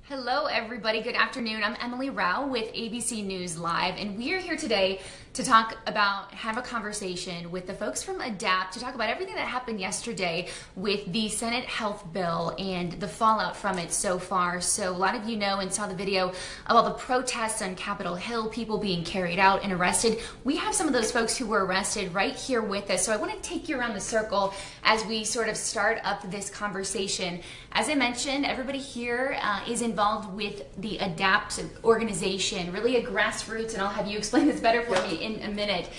Hello everybody, good afternoon. I'm Emily Rao with ABC News Live, and we are here today to have a conversation with the folks from ADAPT to talk about everything that happened yesterday with the Senate Health Bill and the fallout from it so far. So a lot of you know and saw the video of all the protests on Capitol Hill, people being carried out and arrested. We have some of those folks who were arrested right here with us. So I want to take you around the circle as we sort of start up this conversation. As I mentioned, everybody here is involved with the ADAPT organization, really a grassroots, and I'll have you explain this better for me in a minute,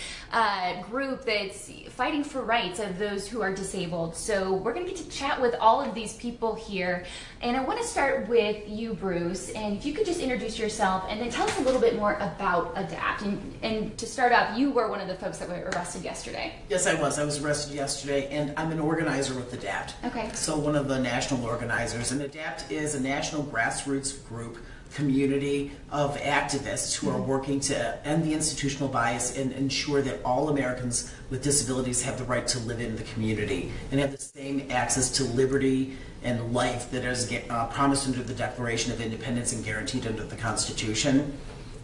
group that's fighting for rights of those who are disabled. So we're going to get to chat with all of these people here, and I want to start with you, Bruce, and if you could just introduce yourself and then tell us a little bit more about ADAPT. And to start off, you were one of the folks that were arrested yesterday. Yes, I was. I was arrested yesterday, and I'm an organizer with ADAPT. Okay. So one of the national organizers, and ADAPT is a national grassroots group community of activists who are working to end the institutional bias and ensure that all Americans with disabilities have the right to live in the community and have the same access to liberty and life that is promised under the Declaration of Independence and guaranteed under the Constitution.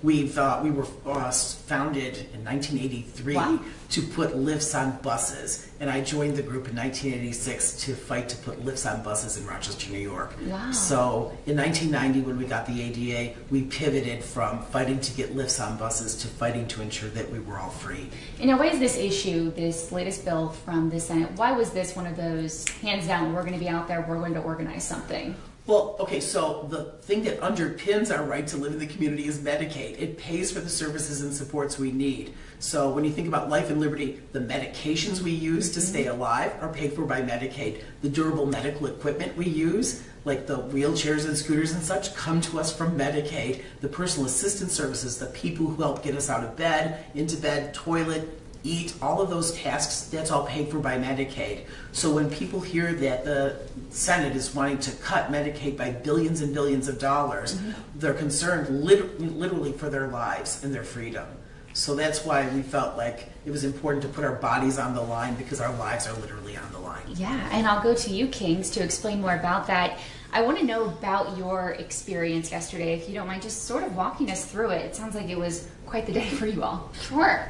We were founded in 1983 Wow. to put lifts on buses, and I joined the group in 1986 to fight to put lifts on buses in Rochester, New York. Wow. So in 1990, when we got the ADA, we pivoted from fighting to get lifts on buses to fighting to ensure that we were all free. And now, why is this issue, this latest bill from the Senate, why was this one of those, hands down, we're going to be out there, we're going to organize something? Well, okay, so the thing that underpins our right to live in the community is Medicaid. It pays for the services and supports we need. So when you think about life and liberty, the medications we use to stay alive are paid for by Medicaid. The durable medical equipment we use, like the wheelchairs and scooters and such, come to us from Medicaid. The personal assistance services, the people who help get us out of bed, into bed, toilet, eat, all of those tasks, that's all paid for by Medicaid. So when people hear that the Senate is wanting to cut Medicaid by billions and billions of dollars, they're concerned literally for their lives and their freedom. So that's why we felt like it was important to put our bodies on the line, because our lives are literally on the line. Yeah, and I'll go to you, Kings, to explain more about that. I want to know about your experience yesterday, if you don't mind just sort of walking us through it. It sounds like it was quite the day for you all. Sure.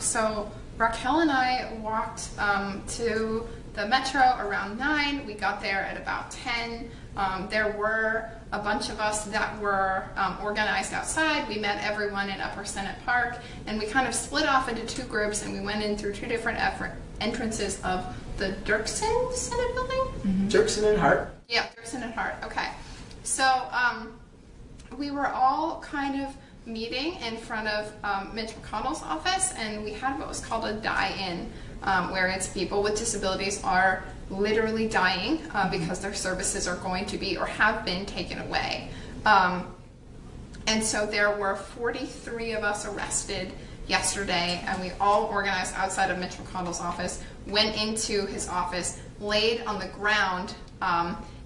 So Raquel and I walked to the Metro around 9. We got there at about 10. There were a bunch of us that were organized outside. We met everyone in Upper Senate Park, and we kind of split off into two groups, and we went in through two different entrances of the Dirksen Senate building? Dirksen and Hart. Yeah, Dirksen and Hart. Okay. So we were all kind of meeting in front of Mitch McConnell's office, and we had what was called a die-in, where it's people with disabilities are literally dying because their services are going to be or have been taken away. And so there were 43 of us arrested yesterday, and we all organized outside of Mitch McConnell's office, went into his office, laid on the ground,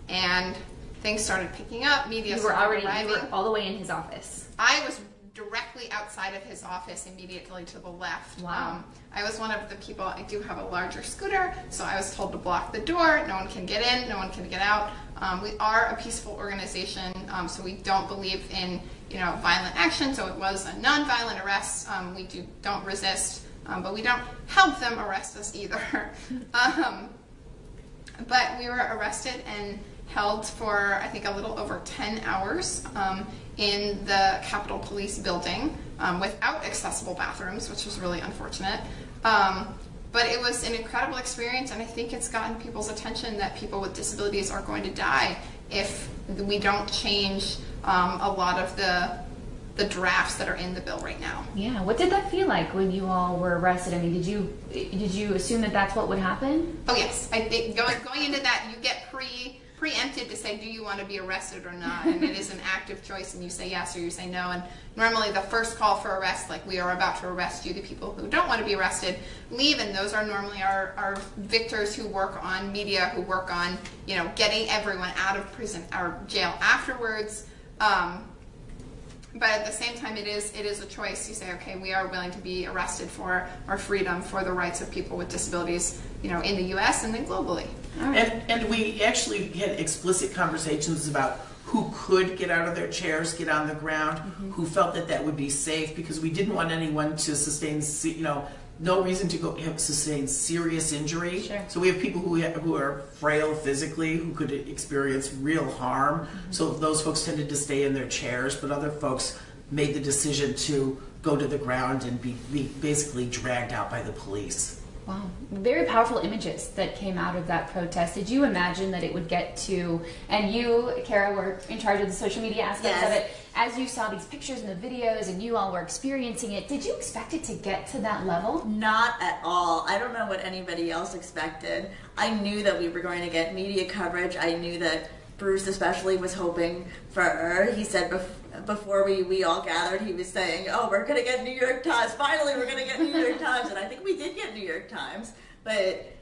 and things started picking up. Media started arriving. You were all the way in his office. I was directly outside of his office, immediately to the left. Wow. I was one of the people, I do have a larger scooter, so I was told to block the door. No one can get in, no one can get out. We are a peaceful organization, so we don't believe in violent action, so it was a non-violent arrest. We don't resist, but we don't help them arrest us either. But we were arrested and held for, I think, a little over 10 hours in the Capitol Police building without accessible bathrooms, which was really unfortunate. But it was an incredible experience, and I think it's gotten people's attention that people with disabilities are going to die if we don't change a lot of the drafts that are in the bill right now. Yeah, what did that feel like when you all were arrested? I mean, did you assume that that's what would happen? Oh yes, I think going into that, you get preempted to say, do you want to be arrested or not? And it is an active choice, and you say yes or you say no. And normally the first call for arrest, like we are about to arrest you, the people who don't want to be arrested leave, and those are normally our victors who work on media, who work on getting everyone out of prison or jail afterwards. But at the same time, it is a choice. You say, okay, we are willing to be arrested for our freedom, for the rights of people with disabilities, in the U.S. and then globally. Right. And we actually had explicit conversations about who could get out of their chairs, get on the ground, who felt that that would be safe, because we didn't want anyone to sustain, no reason to go sustain serious injury. Sure. So we have people who are frail physically, who could experience real harm. So those folks tended to stay in their chairs, but other folks made the decision to go to the ground and be basically dragged out by the police. Wow, very powerful images that came out of that protest. Did you imagine that it would get to, and you, Kara, were in charge of the social media aspects of it, as you saw these pictures and the videos and you all were experiencing it, did you expect it to get to that level? Not at all. I don't know what anybody else expected. I knew that we were going to get media coverage. I knew that Bruce especially was hoping for, he said before we all gathered, he was saying, oh, we're going to get New York Times. Finally, we're going to get New York Times. And I think we did get New York Times. But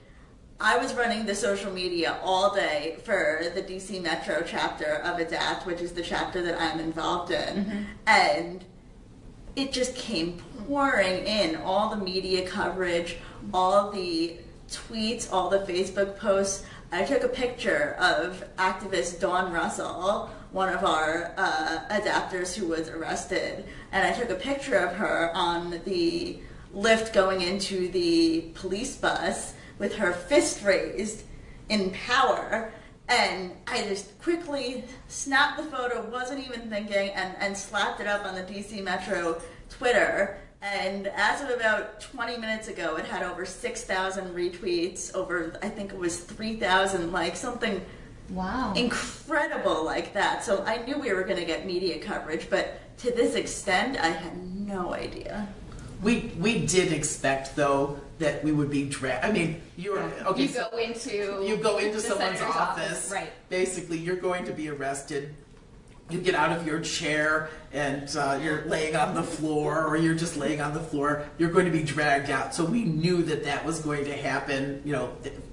I was running the social media all day for the DC Metro chapter of ADAPT, which is the chapter that I'm involved in. And it just came pouring in, all the media coverage, all the tweets, all the Facebook posts. I took a picture of activist Dawn Russell, one of our adapters who was arrested, and I took a picture of her on the lift going into the police bus with her fist raised in power, and I just quickly snapped the photo, wasn't even thinking, and slapped it up on the DC Metro Twitter. And as of about 20 minutes ago, it had over 6,000 retweets, over, I think it was 3,000 likes, something incredible like that. So I knew we were going to get media coverage, but to this extent, I had no idea. We did expect, though, that we would be dragged. I mean, you go into someone's office. Right. Basically, you're going to be arrested. You get out of your chair and you're laying on the floor, or you're just laying on the floor. You're going to be dragged out. So we knew that that was going to happen,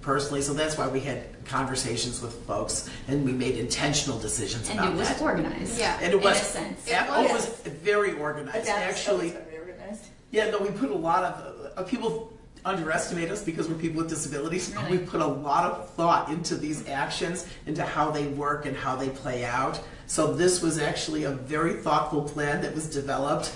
personally. So that's why we had conversations with folks, and we made intentional decisions about that. And it was organized. Yeah, and it was, in a sense. It was very organized. Actually, very organized. yeah, no, we put a lot of people underestimate us because we're people with disabilities. Really? We put a lot of thought into these actions, into how they work and how they play out. So this was actually a very thoughtful plan that was developed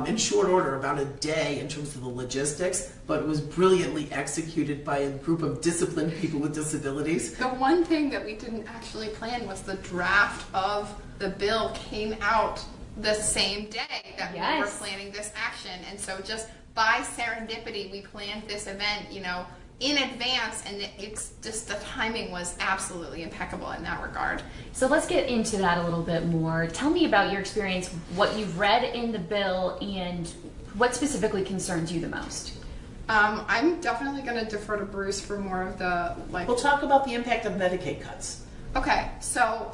in short order, about a day in terms of the logistics, but it was brilliantly executed by a group of disciplined people with disabilities. The one thing that we didn't actually plan was the draft of the bill came out the same day that we were planning this action. And so just by serendipity, we planned this event, in advance, and it's just the timing was absolutely impeccable in that regard. So let's get into that a little bit more. Tell me about your experience, what you've read in the bill, and what specifically concerns you the most. I'm definitely going to defer to Bruce for more of the We'll talk about the impact of Medicaid cuts. Okay, so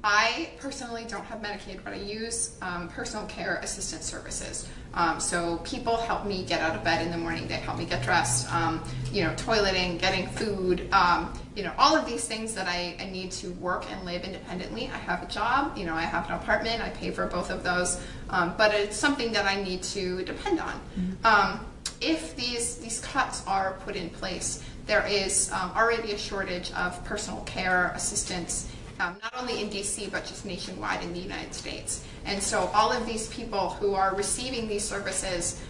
I personally don't have Medicaid, but I use personal care assistance services. So people help me get out of bed in the morning. They help me get dressed, toileting, getting food, all of these things that I need to work and live independently. I have a job, I have an apartment, I pay for both of those, but it's something that I need to depend on. If these cuts are put in place, there is already a shortage of personal care assistance, not only in DC, but just nationwide in the United States. And so all of these people who are receiving these services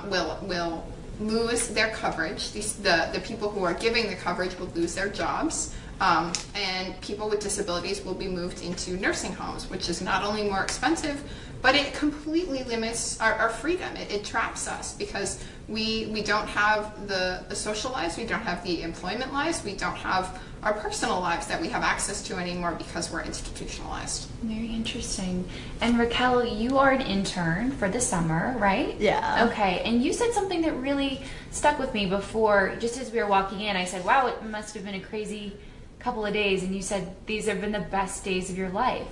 will lose their coverage. The people who are giving the coverage will lose their jobs. And people with disabilities will be moved into nursing homes, which is not only more expensive, but it completely limits our freedom. It traps us because we don't have the social lives, we don't have the employment lives, we don't have our personal lives that we have access to anymore because we're institutionalized. Very interesting. And Raquel, you are an intern for the summer, right? Yeah. Okay, and you said something that really stuck with me before, just as we were walking in. I said, wow, it must have been a crazy couple of days, and you said these have been the best days of your life.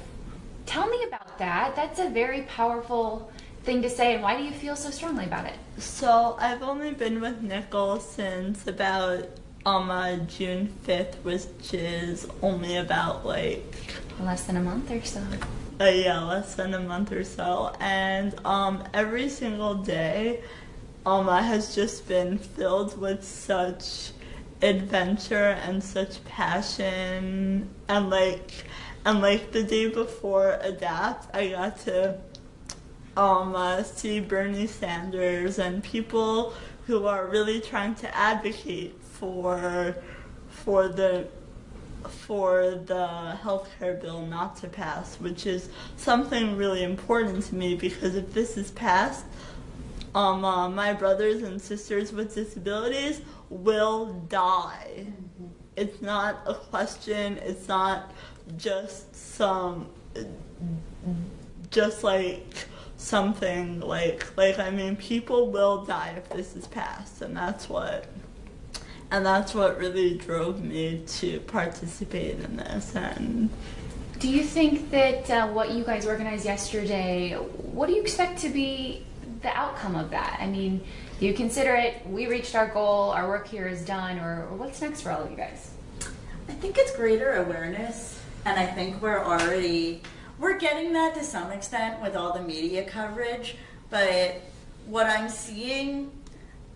Tell me about that. That's a very powerful thing to say, and why do you feel so strongly about it? So I've only been with Nicole since about June 5th, which is only about less than a month or so. Less than a month or so. And every single day has just been filled with such adventure and such passion, and And like the day before Adapt, I got to see Bernie Sanders and people who are really trying to advocate for the healthcare bill not to pass, which is something really important to me, because if this is passed, my brothers and sisters with disabilities will die. It's not a question. It's not just something like I mean, people will die if this is passed, and that's what really drove me to participate in this. And do you think that what you guys organized yesterday, what do you expect to be the outcome of that? I mean, do you consider it, we reached our goal, our work here is done, or what's next for all of you guys? I think it's greater awareness, and I think we're getting that to some extent with all the media coverage, but what I'm seeing,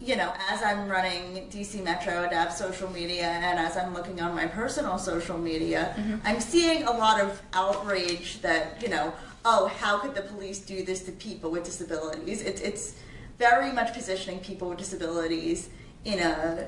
you know, as I'm running DC Metro Adapt social media and as I'm looking on my personal social media, I'm seeing a lot of outrage that, you know, oh, how could the police do this to people with disabilities? It's very much positioning people with disabilities in a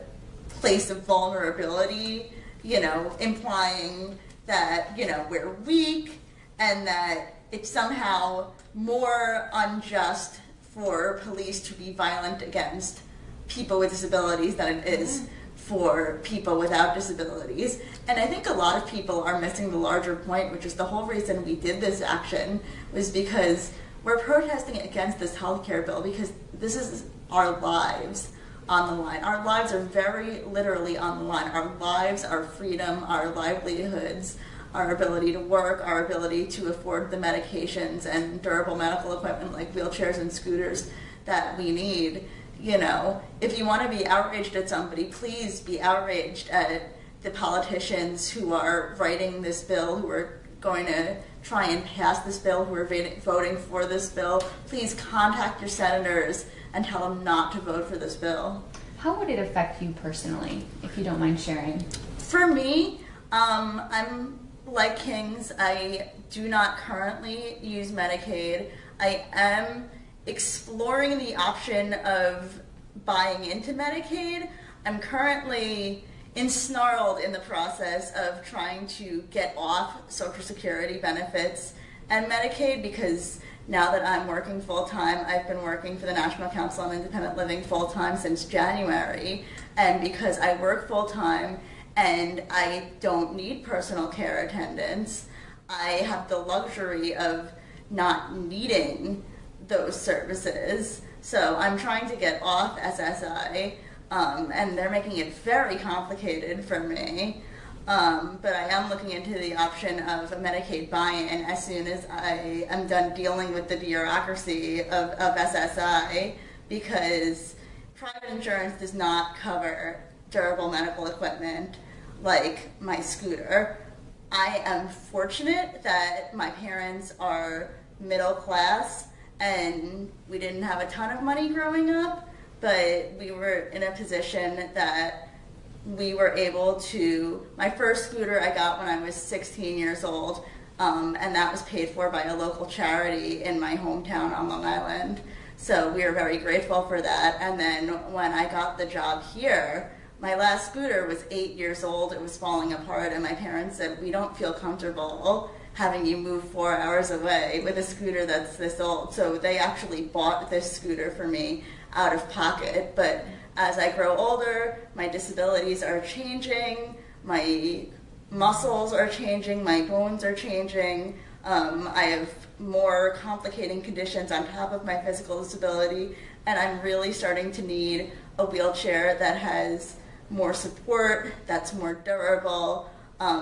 place of vulnerability, you know, implying that, you know, we're weak and that it's somehow more unjust for police to be violent against people with disabilities than it is for people without disabilities. And I think a lot of people are missing the larger point, which is the whole reason we did this action was because we're protesting against this healthcare bill, because this is our lives on the line. Our lives are very literally on the line. Our lives, our freedom, our livelihoods, our ability to work, our ability to afford the medications and durable medical equipment like wheelchairs and scooters that we need. You know, if you want to be outraged at somebody, please be outraged at the politicians who are writing this bill, who are going to try and pass this bill, who are voting for this bill. Please contact your senators and tell them not to vote for this bill. How would it affect you personally, if you don't mind sharing? For me, I'm like Kings. I do not currently use Medicaid. I am exploring the option of buying into Medicaid. I'm currently ensnarled in the process of trying to get off Social Security benefits and Medicaid, because now that I'm working full-time, I've been working for the National Council on Independent Living full-time since January, and because I work full-time and I don't need personal care attendance, I have the luxury of not needing those services. So I'm trying to get off SSI, and they're making it very complicated for me. But I am looking into the option of a Medicaid buy-in as soon as I am done dealing with the bureaucracy of SSI, because private insurance does not cover durable medical equipment like my scooter. I am fortunate that my parents are middle class and we didn't have a ton of money growing up, but we were in a position that we were able to, my first scooter I got when I was 16 years old, and that was paid for by a local charity in my hometown on Long Island. So we are very grateful for that. And then when I got the job here, my last scooter was 8 years old, it was falling apart, and my parents said, we don't feel comfortable having you move 4 hours away with a scooter that's this old. So they actually bought this scooter for me out of pocket. But as I grow older, my disabilities are changing, my muscles are changing, my bones are changing. I have more complicating conditions on top of my physical disability, and I'm really starting to need a wheelchair that has more support, that's more durable.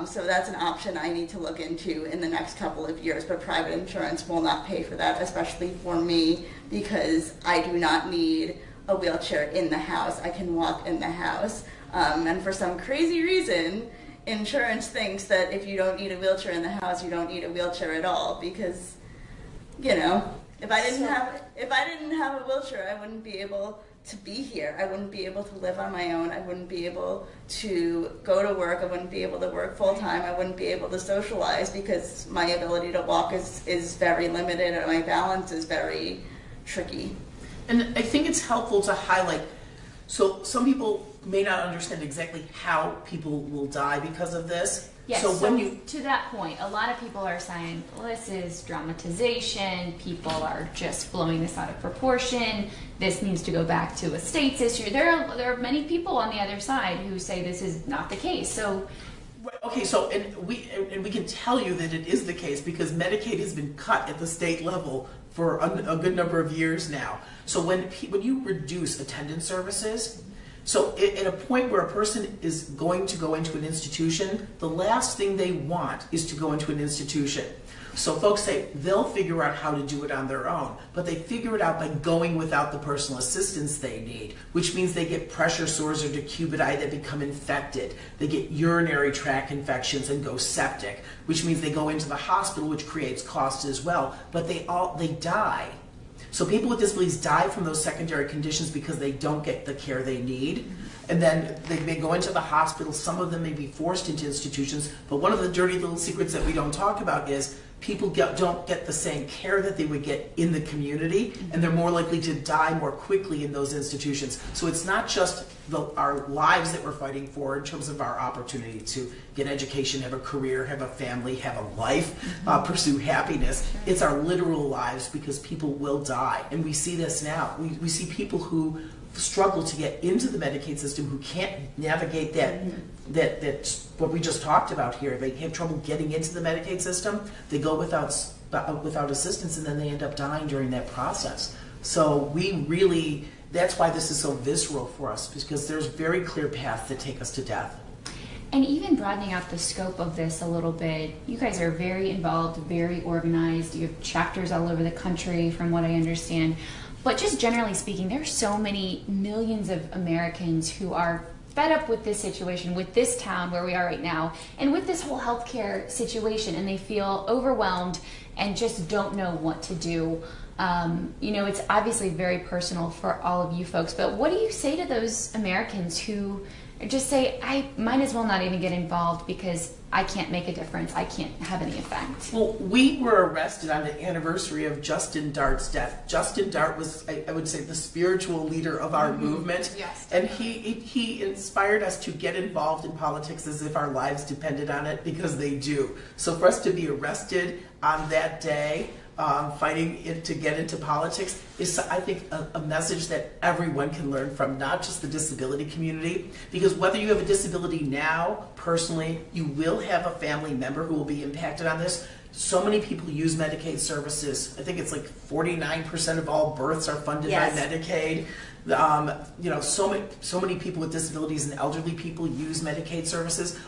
So that's an option I need to look into in the next couple of years, but private insurance will not pay for that, especially for me, because I do not need a wheelchair in the house. I can walk in the house. And for some crazy reason, insurance thinks that if you don't need a wheelchair in the house, you don't need a wheelchair at all, because, you know, if I didn't have a wheelchair, I wouldn't be able to be here. I wouldn't be able to live on my own. I wouldn't be able to go to work. I wouldn't be able to work full time. I wouldn't be able to socialize because my ability to walk is very limited and my balance is very tricky. And I think it's helpful to highlight, so some people may not understand exactly how people will die because of this. Yes, so when to that point, a lot of people are saying, well, this is dramatization, people are just blowing this out of proportion, this needs to go back to a states issue. There are many people on the other side who say this is not the case. So okay, so and we can tell you that it is the case because Medicaid has been cut at the state level for a good number of years now. So when you reduce attendance services, so at a point where a person is going to go into an institution, the last thing they want is to go into an institution. So folks say they'll figure out how to do it on their own, but they figure it out by going without the personal assistance they need, which means they get pressure sores or decubiti that become infected. They get urinary tract infections and go septic, which means they go into the hospital, which creates cost as well, but they die. So people with disabilities die from those secondary conditions because they don't get the care they need. And then they may go into the hospital. Some of them may be forced into institutions. But one of the dirty little secrets that we don't talk about is people don't get the same care that they would get in the community, and they're more likely to die more quickly in those institutions. So it's not just our lives that we're fighting for in terms of our opportunity to get education, have a career, have a family, have a life, pursue happiness. It's our literal lives because people will die. And we see this now. We see people who struggle to get into the Medicaid system who can't navigate that what we just talked about here. They have trouble getting into the Medicaid system. They go without assistance, and then they end up dying during that process. So that's why this is so visceral for us, because there's very clear paths that take us to death. And even broadening out the scope of this a little bit, you guys are very involved, very organized. You have chapters all over the country, from what I understand. But just generally speaking, there are so many millions of Americans who are fed up with this situation, with this town where we are right now, and with this whole healthcare situation, and they feel overwhelmed and just don't know what to do. It's obviously very personal for all of you folks, but what do you say to those Americans who just say, I might as well not even get involved because I can't make a difference, I can't have any effect? Well, we were arrested on the anniversary of Justin Dart's death. Justin Dart was, I would say, the spiritual leader of our movement. Yes. And he inspired us to get involved in politics as if our lives depended on it, because they do. So for us to be arrested on that day, fighting to get into politics, is, I think, a message that everyone can learn from, not just the disability community. Because whether you have a disability now, personally, you will have a family member who will be impacted on this. So many people use Medicaid services. I think it's like 49% of all births are funded by Medicaid. So many people with disabilities and elderly people use Medicaid services.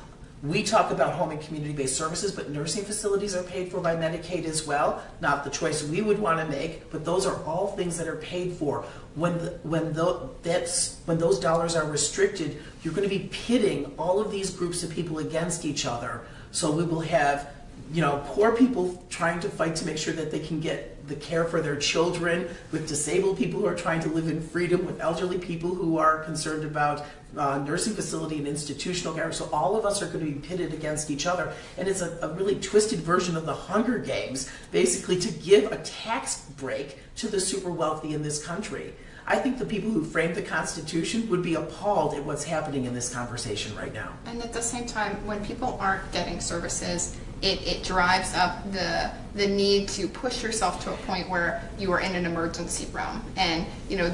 We talk about home and community-based services, but nursing facilities are paid for by Medicaid as well. Not the choice we would want to make, but those are all things that are paid for. When those dollars are restricted, you're going to be pitting all of these groups of people against each other. So we will have, poor people trying to fight to make sure that they can get the care for their children, with disabled people who are trying to live in freedom, with elderly people who are concerned about nursing facility and institutional care. So all of us are going to be pitted against each other. And it's a really twisted version of the Hunger Games, basically to give a tax break to the super wealthy in this country. I think the people who framed the Constitution would be appalled at what's happening in this conversation right now. And at the same time, when people aren't getting services, it drives up the need to push yourself to a point where you are in an emergency room. And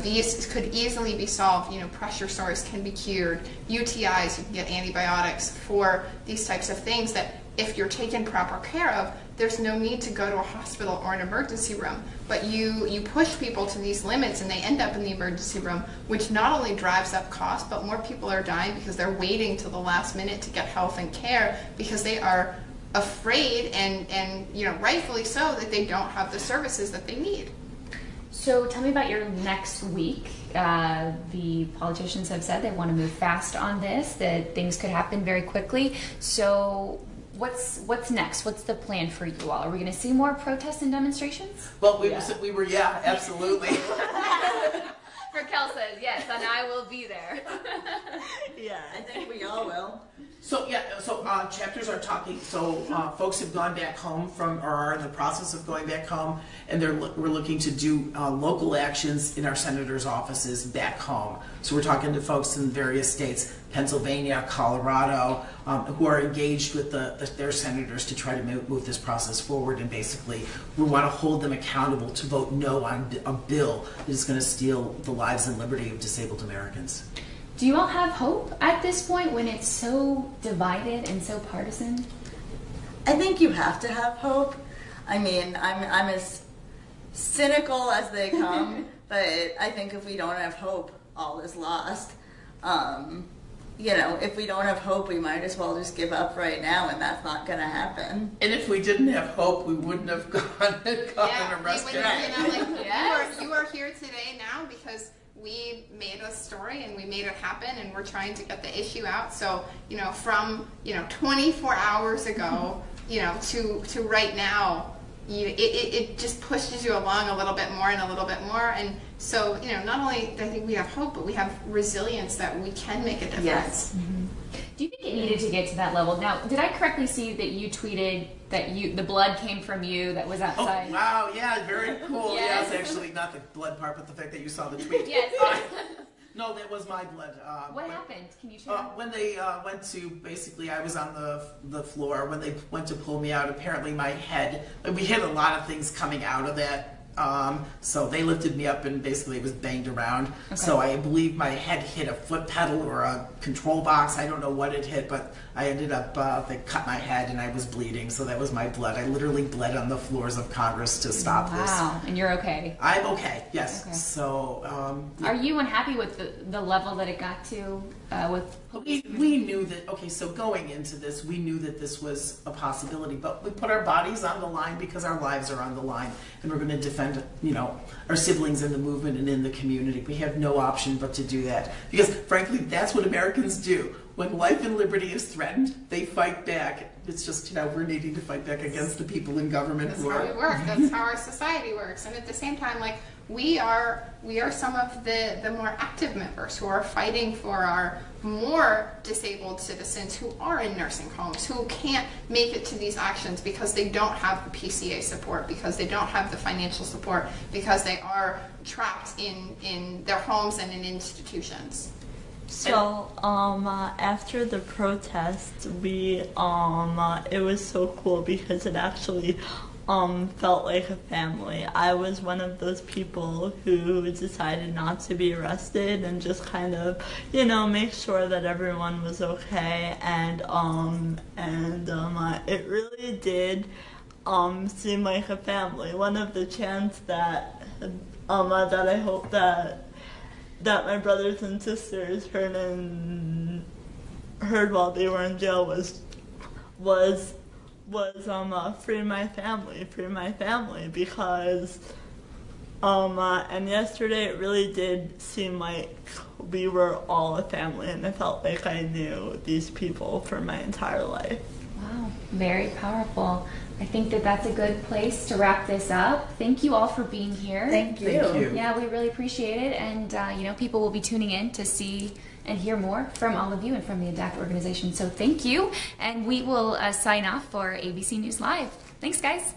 these could easily be solved. Pressure sores can be cured. UTIs, you can get antibiotics for these types of things that, if you're taken proper care of, there's no need to go to a hospital or an emergency room. But you push people to these limits and they end up in the emergency room, which not only drives up costs, but more people are dying because they're waiting till the last minute to get health and care because they are afraid and rightfully so, that they don't have the services that they need. So tell me about your next week. The politicians have said they want to move fast on this, that things could happen very quickly. So what's next? What's the plan for you all? Are we going to see more protests and demonstrations? Well, we were, yeah, absolutely. Raquel says yes, and I will be there. Yeah. I think we all will. So chapters are talking. So folks have gone back home from, or are in the process of going back home, and we're looking to do local actions in our senators' offices back home. So we're talking to folks in various states, Pennsylvania, Colorado, who are engaged with their senators to try to move this process forward. And basically, we want to hold them accountable to vote no on a bill that is going to steal the lives and liberty of disabled Americans. Do you all have hope at this point when it's so divided and so partisan? I think you have to have hope. I mean, I'm as cynical as they come, but I think if we don't have hope, all is lost. You know, if we don't have hope, we might as well just give up right now, and that's not going to happen. And if we didn't have hope, we wouldn't have gone and arrested. You are here today now because we made a story and we made it happen, and we're trying to get the issue out. So, from 24 hours ago, to right now, it just pushes you along a little bit more and a little bit more. And so, not only do I think we have hope, but we have resilience that we can make a difference. Yes. Mm-hmm. Do you think it needed to get to that level? Now, did I correctly see that you tweeted that the blood came from you that was outside? Oh, wow, yeah, very cool. Yes. Yes, actually, not the blood part, but the fact that you saw the tweet. Yes. No, that was my blood. What happened? Can you share? When they went to, basically, I was on the floor. When they went to pull me out, apparently my head, we had a lot of things coming out of that. So they lifted me up and basically it was banged around. Okay. So I believe my head hit a foot pedal or a control box. I don't know what it hit, but I ended up, they cut my head and I was bleeding. So that was my blood. I literally bled on the floors of Congress to stop this. Wow, and you're okay? I'm okay, yes. Okay. So, Are you unhappy with the level that it got to with police? We knew that, okay, so going into this, we knew that this was a possibility, but we put our bodies on the line because our lives are on the line, and we're going to defend, our siblings in the movement and in the community. We have no option but to do that, because frankly, that's what Americans do. When life and liberty is threatened, they fight back. It's just, we're needing to fight back against the people in government. That's how we work. That's how our society works. And at the same time, we are some of the more active members who are fighting for our more disabled citizens who are in nursing homes, who can't make it to these actions because they don't have the PCA support, because they don't have the financial support, because they are trapped in their homes and in institutions. So, after the protest, it was so cool because it actually, felt like a family. I was one of those people who decided not to be arrested and just kind of, make sure that everyone was okay. And it really did, seem like a family. One of the chants that I hope that my brothers and sisters heard while they were in jail was free my family, because and yesterday it really did seem like we were all a family, and I felt like I knew these people for my entire life. Wow, very powerful. I think that's a good place to wrap this up. Thank you all for being here. Thank you. Thank you. Yeah, we really appreciate it. And, people will be tuning in to see and hear more from all of you and from the ADAPT organization. So thank you. And we will sign off for ABC News Live. Thanks, guys.